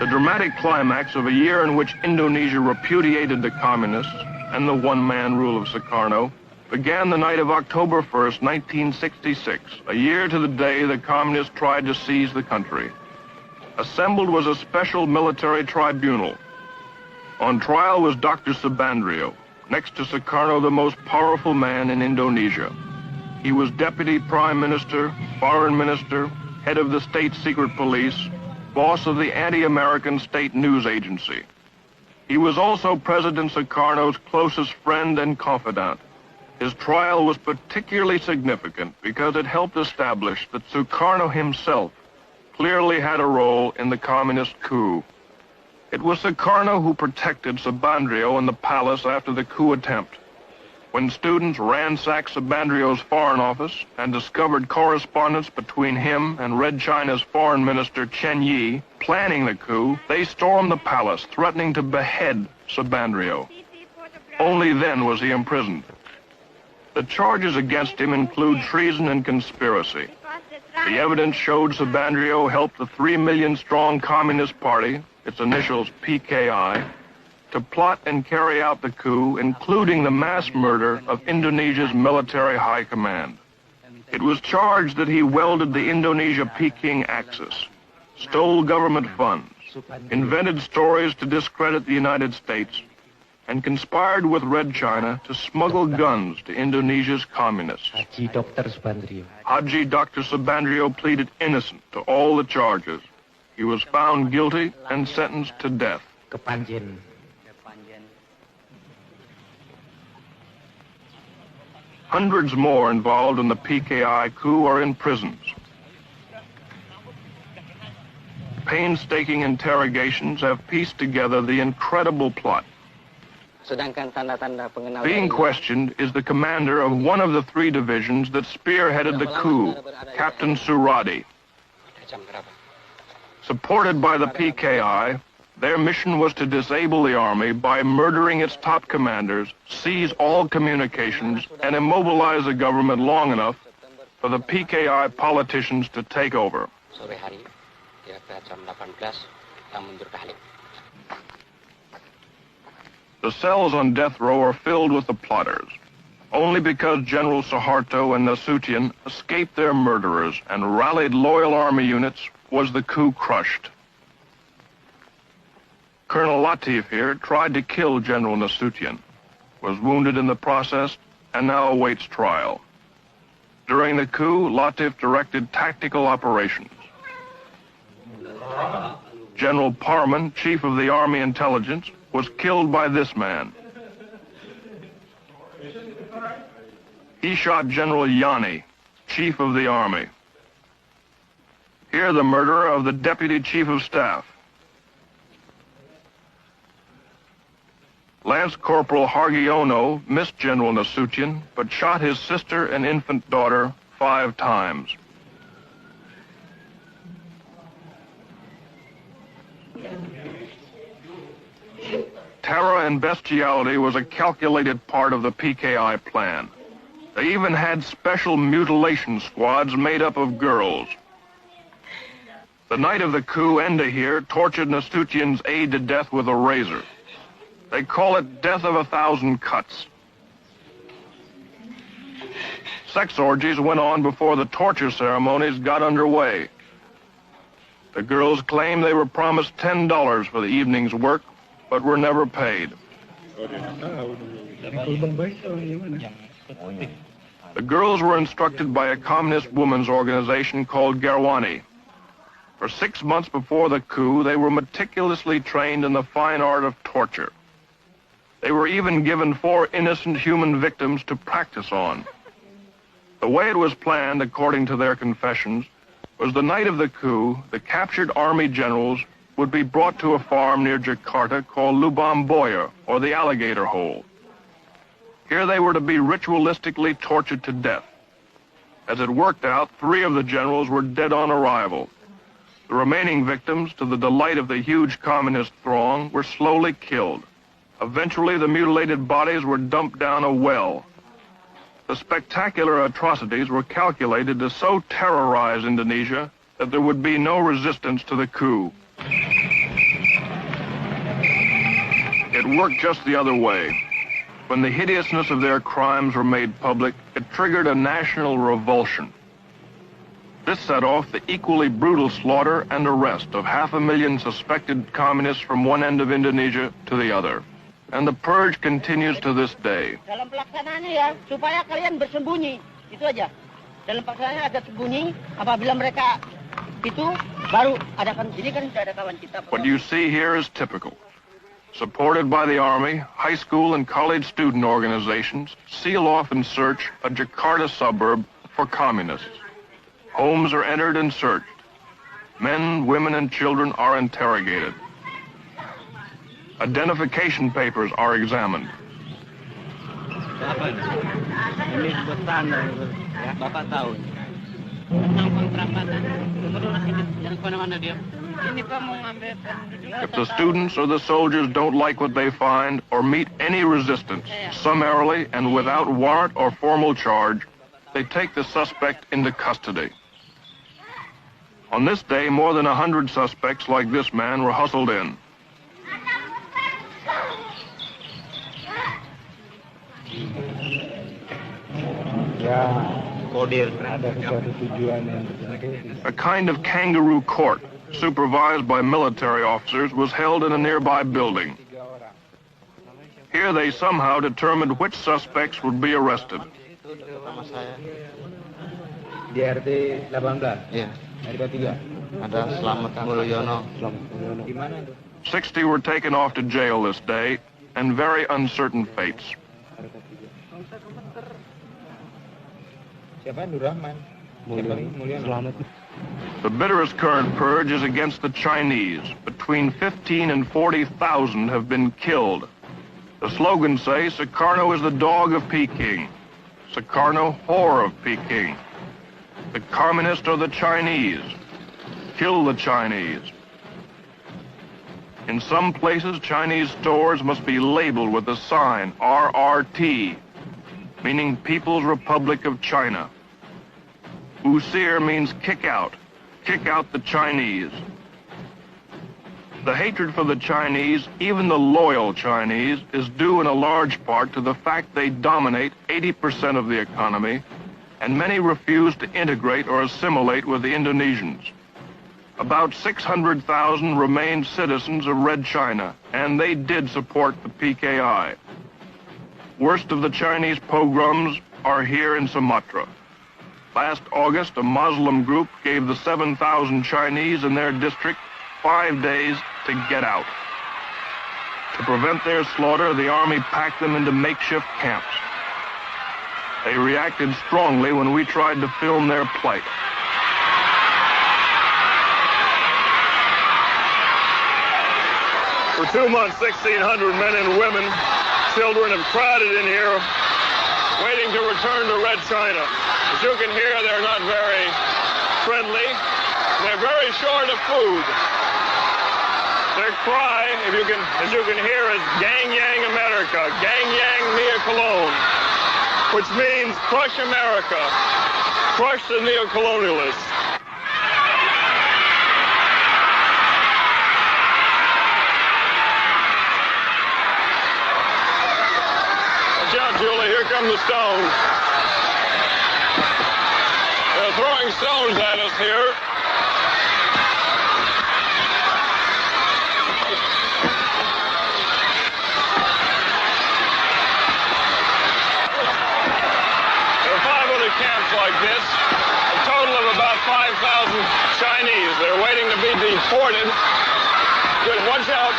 dramatic climax of a year in which Indonesia repudiated the communists and the one-man rule of Sukarno began the night of October 1st, 1966, a year to the day the communists tried to seize the country. Assembled was a special military tribunal. On trial was Dr. Subandrio, next to Sukarno the most powerful man in Indonesia. He was Deputy Prime Minister, Foreign Minister, head of the State Secret Police, boss of the anti-American state news agency. He was also President Sukarno's closest friend and confidant. His trial was particularly significant because it helped establish that Sukarno himself clearly had a role in the communist coup. It was Sukarno who protected Subandrio in the palace after the coup attempt. When students ransacked Subandrio's foreign office and discovered correspondence between him and Red China's foreign minister Chen Yi planning the coup, they stormed the palace, threatening to behead Subandrio. Only then was he imprisoned. The charges against him include treason and conspiracy. The evidence showed Subandrio helped the 3 million-strong Communist Party, its initials PKI, to plot and carry out the coup, including the mass murder of Indonesia's military high command. It was charged that he welded the Indonesia-Peking axis, stole government funds, invented stories to discredit the United States, and conspired with Red China to smuggle guns to Indonesia's communists. Haji Dr. Subandrio pleaded innocent to all the charges. He was found guilty and sentenced to death. Hundreds more involved in the PKI coup are in prisons. Painstaking interrogations have pieced together the incredible plot. Being questioned is the commander of one of the 3 divisions that spearheaded the coup, Captain Suradi. Supported by the PKI, their mission was to disable the army by murdering its top commanders, seize all communications, and immobilize the government long enough for the PKI politicians to take over. The cells on death row are filled with the plotters. Only because General Suharto and Nasution escaped their murderers and rallied loyal army units was the coup crushed. Colonel Latif here tried to kill General Nasution, was wounded in the process, and now awaits trial. During the coup, Latif directed tactical operations. General Parman, chief of the Army Intelligence, was killed by this man. He shot General Yani, chief of the army. Here the murderer of the deputy chief of staff. Lance Corporal Hargiono missed General Nasution, but shot his sister and infant daughter 5 times. Terror and bestiality was a calculated part of the PKI plan. They even had special mutilation squads made up of girls. The night of the coup, Enda here tortured Nasution's aide to death with a razor. They call it death of 1,000 cuts. Sex orgies went on before the torture ceremonies got underway. The girls claim they were promised $10 for the evening's work, but were never paid. The girls were instructed by a communist women's organization called Garwani. For 6 months before the coup, they were meticulously trained in the fine art of torture. They were even given 4 innocent human victims to practice on. The way it was planned, according to their confessions, was the night of the coup, the captured army generals would be brought to a farm near Jakarta called Lubang Boya, or the Alligator Hole. Here they were to be ritualistically tortured to death. As it worked out, 3 of the generals were dead on arrival. The remaining victims, to the delight of the huge communist throng, were slowly killed. Eventually, the mutilated bodies were dumped down a well. The spectacular atrocities were calculated to so terrorize Indonesia that there would be no resistance to the coup. worked just the other way. When the hideousness of their crimes were made public, it triggered a national revulsion. This set off the equally brutal slaughter and arrest of 500,000 suspected communists from one end of Indonesia to the other. And the purge continues to this day. Dalam pelaksanaannya ya, supaya kalian bersembunyi. Itu aja. Dalam pelaksanaannya agak sembunyi, apabila mereka itu baru adakan sini kan tidak ada kawan kita. What you see here is typical. Supported by the Army, high school and college student organizations seal off and search a Jakarta suburb for communists. Homes are entered and searched. Men, women, and children are interrogated. Identification papers are examined. Ini betan ya, Bapak tahu. Tentang kontrakan. Yang mana dia? Ini Pak mau ngambil. If the students or the soldiers don't like what they find or meet any resistance, summarily and without warrant or formal charge, they take the suspect into custody. On this day, more than 100 suspects like this man were hustled in. A kind of kangaroo court, supervised by military officers, was held in a nearby building. Here they somehow determined which suspects would be arrested. Di RT 18? Iya. RT 3? Ada Slamet Mulyono. Di mana itu? 60 were taken off to jail this day, and very uncertain fates. Siapa? Nurrahman. Mulyono. The bitterest current purge is against the Chinese. Between 15 and 40,000 have been killed. The slogans say, Sukarno is the dog of Peking. Sukarno, whore of Peking. The communists are the Chinese. Kill the Chinese. In some places, Chinese stores must be labeled with the sign RRT, meaning People's Republic of China. Usir means kick out the Chinese. The hatred for the Chinese, even the loyal Chinese, is due in a large part to the fact they dominate 80% of the economy, and many refuse to integrate or assimilate with the Indonesians. About 600,000 remained citizens of Red China, and they did support the PKI. Worst of the Chinese pogroms are here in Sumatra. Last August, a Muslim group gave the 7,000 Chinese in their district 5 days to get out. To prevent their slaughter, the army packed them into makeshift camps. They reacted strongly when we tried to film their plight. For 2 months, 1,600 men and women, children have crowded in here, waiting to return to Red China. As you can hear, they're not very friendly. They're very short of food. Their cry, as you can hear, is Gang Yang America, Gang Yang Nia Cologne, which means crush America, crush the neo-colonialists. Watch out, Julie, here come the stones. They're throwing stones at us here. Camps like this, a total of about 5,000 Chinese. They're waiting to be deported. Good, watch out.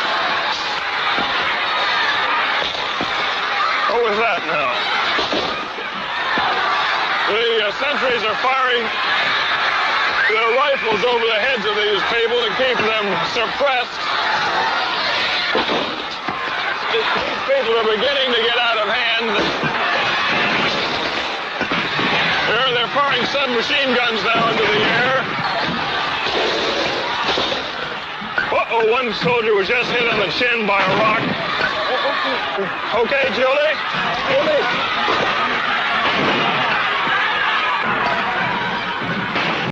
What was that now? The sentries are firing their rifles over the heads of these people to keep them suppressed. These people are beginning to get out of hand. They're firing submachine guns now into the air. Uh-oh, one soldier was just hit on the chin by a rock. Okay, Julie?